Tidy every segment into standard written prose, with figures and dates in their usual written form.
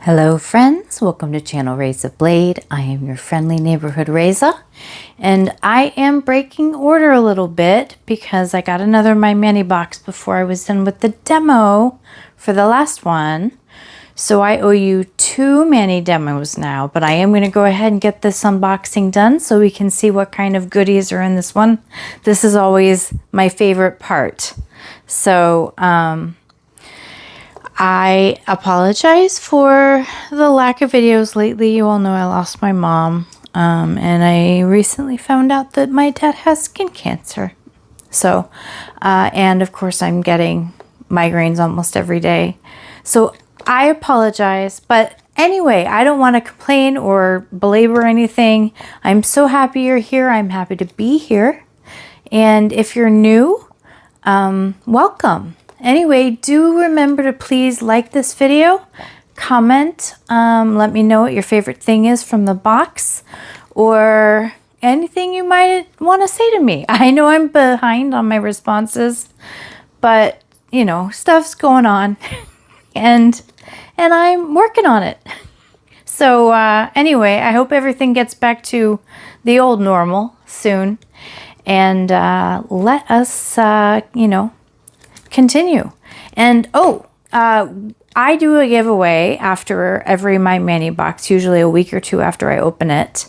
Hello friends, welcome to channel Reza Blade. I am your friendly neighborhood Reza, and I am breaking order a little bit because I got another My Mani box before I was done with the demo for the last one. So I owe you 2 Mani demos now, but I am going to go ahead and get this unboxing done so we can see what kind of goodies are in this one. This is always my favorite part. So, I apologize for the lack of videos lately. You all know I lost my mom, and I recently found out that my dad has skin cancer. So, and of course I'm getting migraines almost every day. So I apologize, but anyway, I don't want to complain or belabor anything. I'm so happy you're here. I'm happy to be here. And if you're new, welcome. Anyway, do remember to please like this video, comment, let me know what your favorite thing is from the box, or anything you might want to say to me. I know I'm behind on my responses, but you know, stuff's going on and I'm working on it. So anyway, I hope everything gets back to the old normal soon, and let us, you know, continue. And I do a giveaway after every My Mani box, usually a week or two after I open it.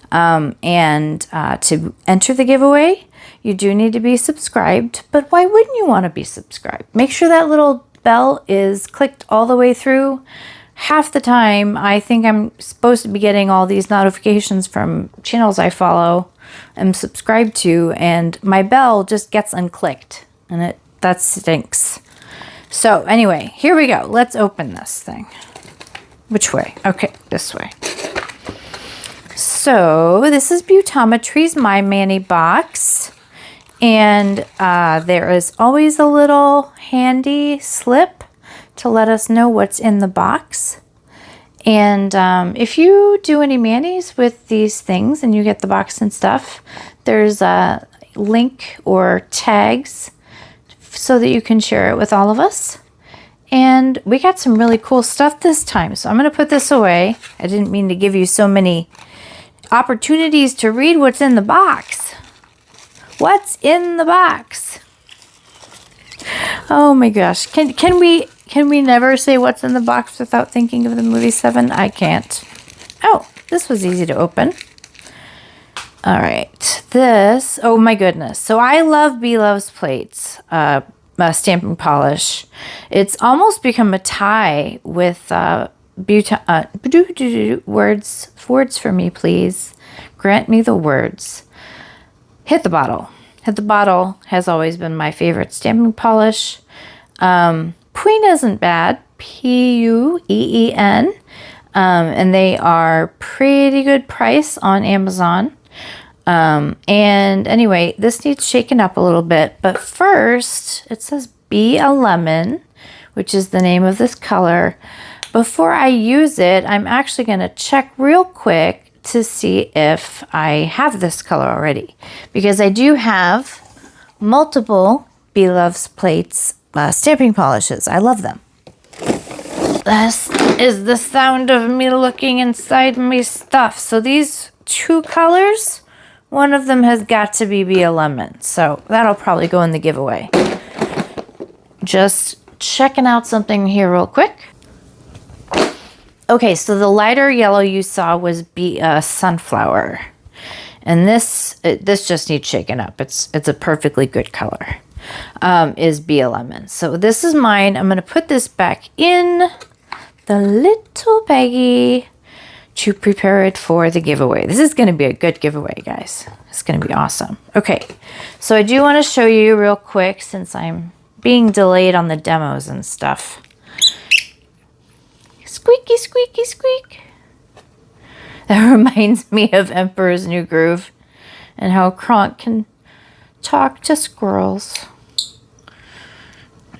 To enter the giveaway, you do need to be subscribed, but why wouldn't you want to be subscribed? Make sure that little bell is clicked all the way through. Half the time, I think I'm supposed to be getting all these notifications from channels I follow and subscribe to, and my bell just gets unclicked, and that stinks. So anyway, here we go. Let's open this thing. Which way? Okay, this way. So this is Beautometry's My Mani box. And there is always a little handy slip to let us know what's in the box. And if you do any manis with these things and you get the box and stuff, there's a link or tags so that you can share it with all of us. And we got some really cool stuff this time, so I'm going to put this away. I didn't mean to give you so many opportunities to read what's in the box. What's in the box? Oh my gosh. Can we never say what's in the box without thinking of the movie Seven? I can't. Oh, this was easy to open. All right, this, oh my goodness. So I love B Loves plates, stamping polish. It's almost become a tie with words for me, please. Grant me the words. Hit the Bottle. Hit the Bottle has always been my favorite stamping polish. Pueen isn't bad, P-U-E-E-N, and they are pretty good price on Amazon. And anyway, this needs shaken up a little bit, but first it says Be a Lemon, which is the name of this color. Before I use it, I'm actually going to check real quick to see if I have this color already, because I do have multiple Be Loves plates, stamping polishes. I love them. This is the sound of me looking inside my stuff. So these 2 colors, one of them has got to be a lemon. So that'll probably go in the giveaway. Just checking out something here real quick. Okay, so the lighter yellow you saw was Sunflower. And this just needs shaken up. It's a perfectly good color. Is Be a Lemon. So this is mine. I'm going to put this back in the little baggie to prepare it for the giveaway. This is going to be a good giveaway, guys. It's going to be awesome. Okay, so I do want to show you real quick, since I'm being delayed on the demos and stuff. Squeaky, squeaky, squeak. That reminds me of Emperor's New Groove and how Kronk can talk to squirrels.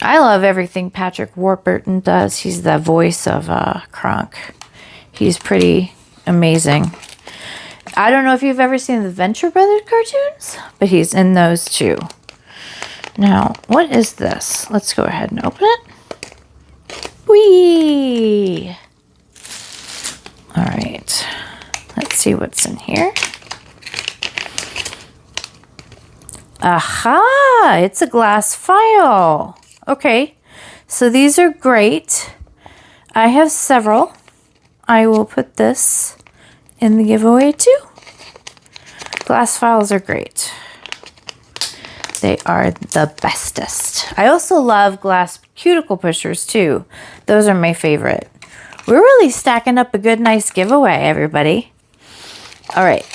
I love everything Patrick Warburton does. He's the voice of Kronk. He's pretty amazing. I don't know if you've ever seen the Venture Brothers cartoons, but he's in those too. Now, what is this? Let's go ahead and open it. Whee! see what's in here. Aha! It's a glass file. Okay, so these are great. I have several. I will put this in the giveaway too. Glass files are great. They are the bestest. I also love glass cuticle pushers too. Those are my favorite. We're really stacking up a good, nice giveaway, everybody. All right.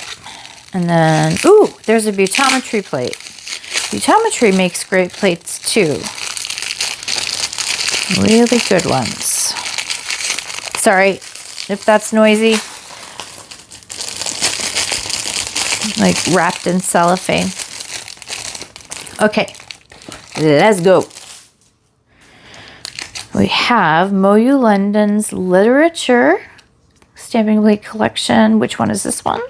And then, ooh, there's a Beautometry plate. Beautometry makes great plates too. Really good ones. Sorry if that's noisy. Like wrapped in cellophane. Okay, let's go. We have MoYou London's Literature Stamping Plate Collection. Which one is this one?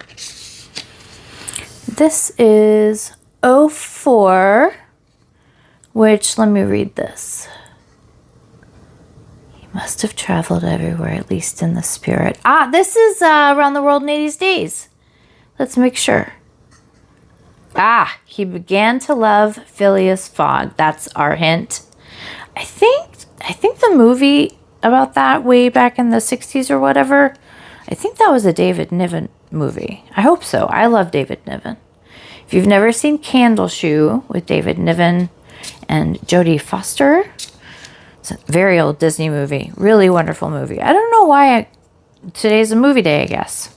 This is 04, which, let me read this. He must have traveled everywhere, at least in the spirit. Ah, this is Around the World in 80 Days. Let's make sure. Ah, he began to love Phileas Fogg. That's our hint. I think the movie about that way back in the 60s or whatever, I think that was a David Niven movie. I hope so. I love David Niven. If you've never seen Candle Shoe with David Niven and Jodie Foster, it's a very old Disney movie. Really wonderful movie. I don't know why today's a movie day, I guess.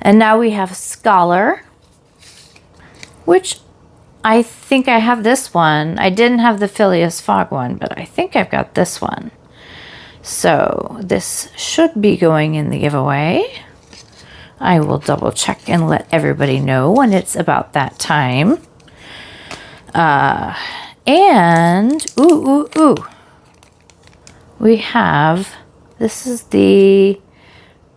And now we have Scholar, which I think I have this one. I didn't have the Phileas Fogg one, but I think I've got this one. So this should be going in the giveaway. I will double check and let everybody know when it's about that time. And, ooh. We have, this is the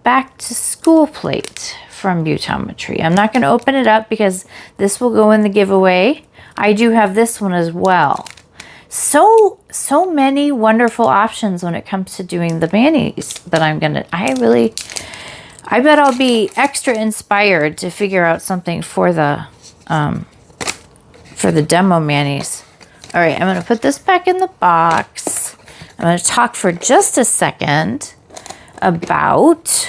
back to school plate from Beautometry. I'm not going to open it up because this will go in the giveaway. I do have this one as well. So many wonderful options when it comes to doing the manis that I'm going to, I bet I'll be extra inspired to figure out something for the demo manis. All right, I'm going to put this back in the box. I'm going to talk for just a second about,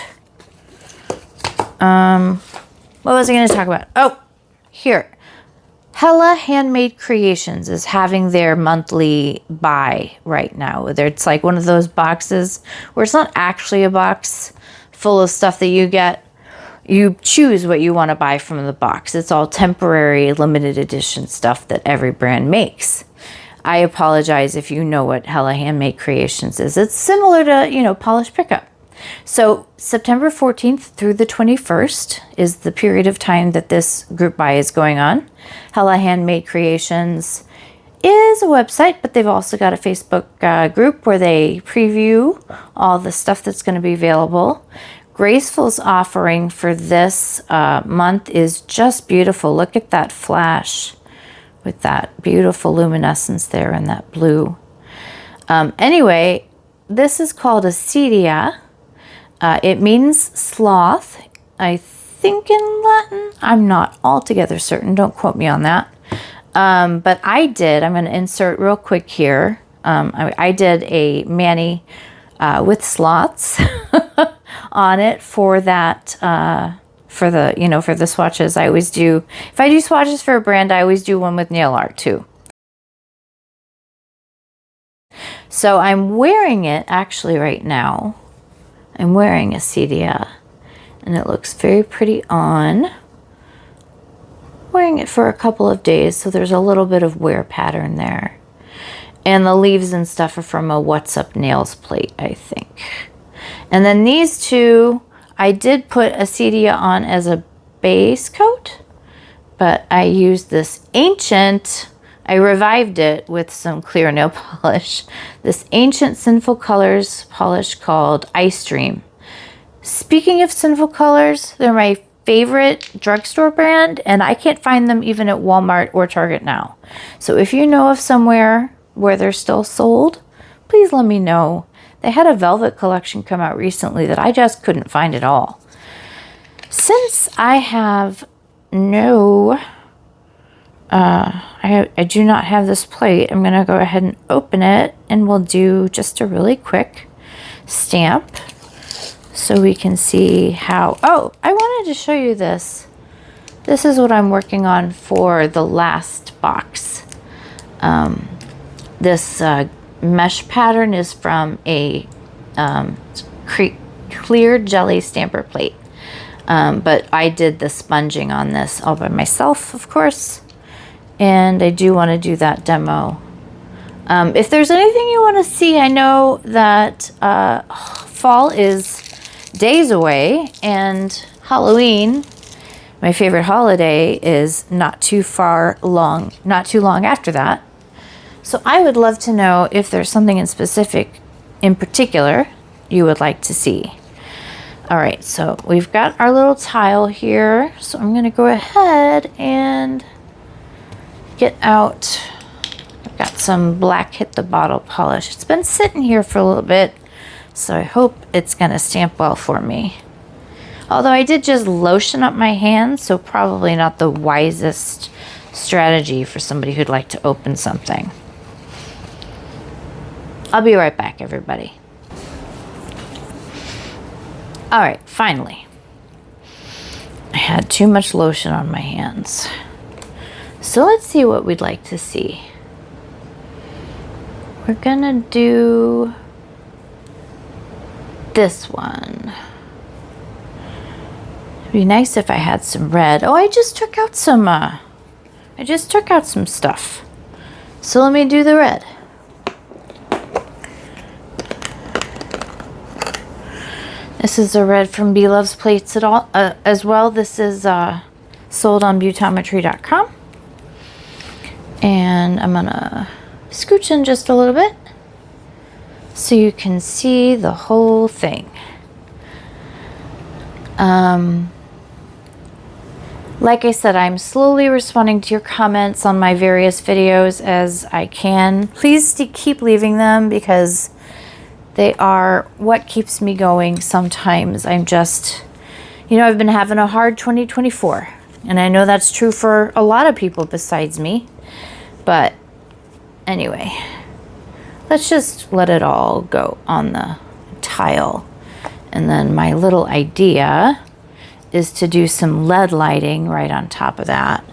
what was I going to talk about? Oh, here. Hella Handmade Creations is having their monthly buy right now. It's like one of those boxes where it's not actually a box full of stuff that you get. You choose what you want to buy from the box. It's all temporary, limited edition stuff that every brand makes. I apologize if you know what Hella Handmade Creations is. It's similar to, Polish Pickup. So September 14th through the 21st is the period of time that this group buy is going on. Hella Handmade Creations is a website, but they've also got a Facebook group where they preview all the stuff that's going to be available. Graceful's offering for this month is just beautiful. Look at that flash with that beautiful luminescence there and that blue. Anyway, this is called a CDF. It means sloth, I think in Latin. I'm not altogether certain. Don't quote me on that. But I'm going to insert real quick here. I did a mani with sloths on it for that, for the swatches. I always do, if I do swatches for a brand, I always do one with nail art too. So I'm wearing it actually right now. I'm wearing a CDF and it looks very pretty on. Wearing it for a couple of days, so there's a little bit of wear pattern there. And the leaves and stuff are from a What's Up Nails plate, I think. And then these two, I did put a CDF on as a base coat, but I used this ancient, I revived it with some clear nail polish. This ancient Sinful Colors polish called Ice Dream. Speaking of Sinful Colors, they're my favorite drugstore brand, and I can't find them even at Walmart or Target now. So if you know of somewhere where they're still sold, please let me know. They had a velvet collection come out recently that I just couldn't find at all. Since I have no, I do not have this plate, I'm going to go ahead and open it, and we'll do just a really quick stamp so we can see how, oh, I wanted to show you this. This is what I'm working on for the last box. This mesh pattern is from a clear jelly stamper plate. But I did the sponging on this all by myself, of course. And I do want to do that demo. If there's anything you want to see, I know that fall is days away, and Halloween, my favorite holiday, is not too long after that. So I would love to know if there's something in particular you would like to see. All right, so we've got our little tile here. So I'm going to go ahead and get out. I've got some black Hit the Bottle polish. It's been sitting here for a little bit, so I hope it's going to stamp well for me. Although I did just lotion up my hands, so probably not the wisest strategy for somebody who'd like to open something. I'll be right back, everybody. All right, finally. I had too much lotion on my hands. So let's see what we'd like to see. We're gonna do this one. It'd be nice if I had some red. Oh, I just took out some stuff. So let me do the red. This is a red from B Loves Plates as well. This is sold on Beautometry.com. And I'm gonna scooch in just a little bit so you can see the whole thing. Like I said, I'm slowly responding to your comments on my various videos as I can. Please keep leaving them because they are what keeps me going. Sometimes I'm just, I've been having a hard 2024. And I know that's true for a lot of people besides me. But anyway, let's just let it all go on the tile. And then my little idea is to do some LED lighting right on top of that.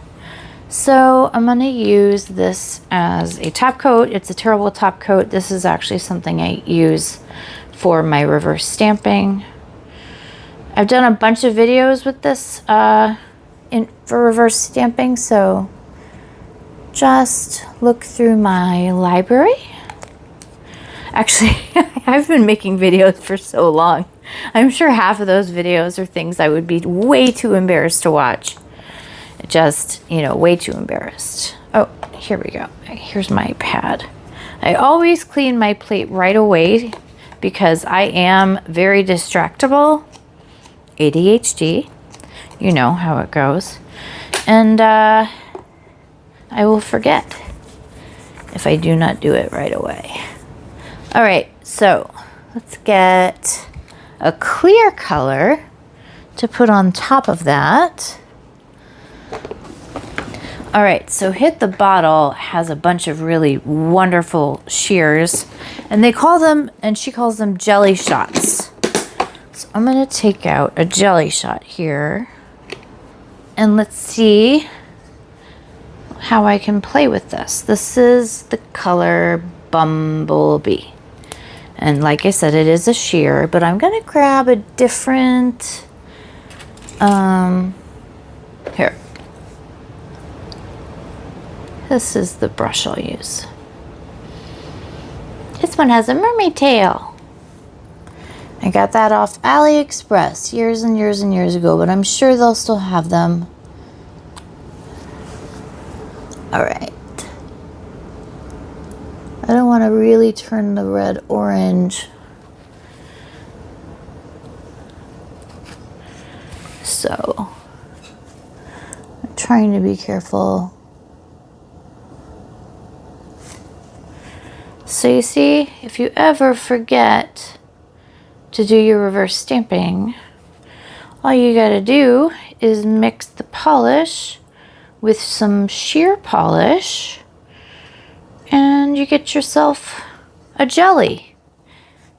So I'm going to use this as a top coat. It's a terrible top coat. This is actually something I use for my reverse stamping. I've done a bunch of videos with this for reverse stamping, so just look through my library. Actually, I've been making videos for so long. I'm sure half of those videos are things I would be way too embarrassed to watch. Just, way too embarrassed. Oh, here we go. Here's my pad. I always clean my plate right away because I am very distractible. ADHD. You know how it goes. And I will forget if I do not do it right away. All right, so let's get a clear color to put on top of that. All right, so Hit the Bottle has a bunch of really wonderful shears, and she calls them jelly shots. So I'm gonna take out a jelly shot here, and let's see how I can play with this. This is the color Bumblebee. And like I said, it is a shear, but I'm gonna grab a different, here. This is the brush I'll use. This one has a mermaid tail. I got that off AliExpress years and years and years ago, but I'm sure they'll still have them. All right. I don't want to really turn the red orange. So I'm trying to be careful. So you see, if you ever forget to do your reverse stamping, All you gotta do is mix the polish with some sheer polish and you get yourself a jelly.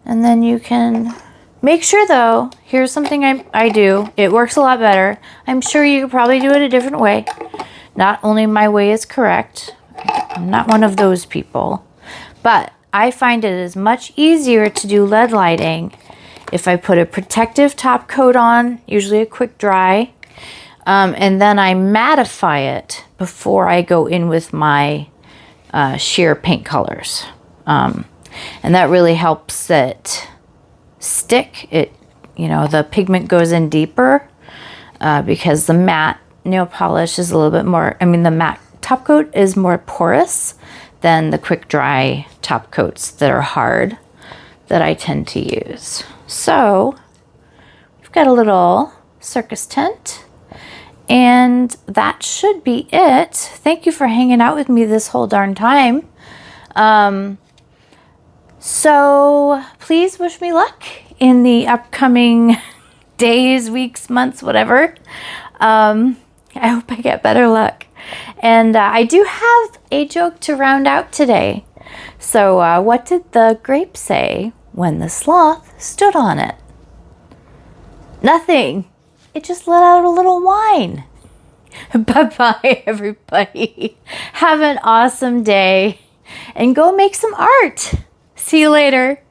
And then you can make sure though, here's something I do. It works a lot better. I'm sure you could probably do it a different way. Not only my way is correct. I'm not one of those people. But I find it is much easier to do lead lighting if I put a protective top coat on, usually a quick dry, and then I mattify it before I go in with my sheer paint colors. And that really helps it stick. The pigment goes in deeper because the matte nail polish is a little bit more, the matte top coat is more porous than the quick dry top coats that are hard that I tend to use. So we've got a little circus tent and that should be it. Thank you for hanging out with me this whole darn time. So please wish me luck in the upcoming days, weeks, months, whatever. I hope I get better luck. And I do have a joke to round out today. So what did the grape say when the sloth stood on it? Nothing. It just let out a little whine. Bye-bye, everybody. Have an awesome day and go make some art. See you later.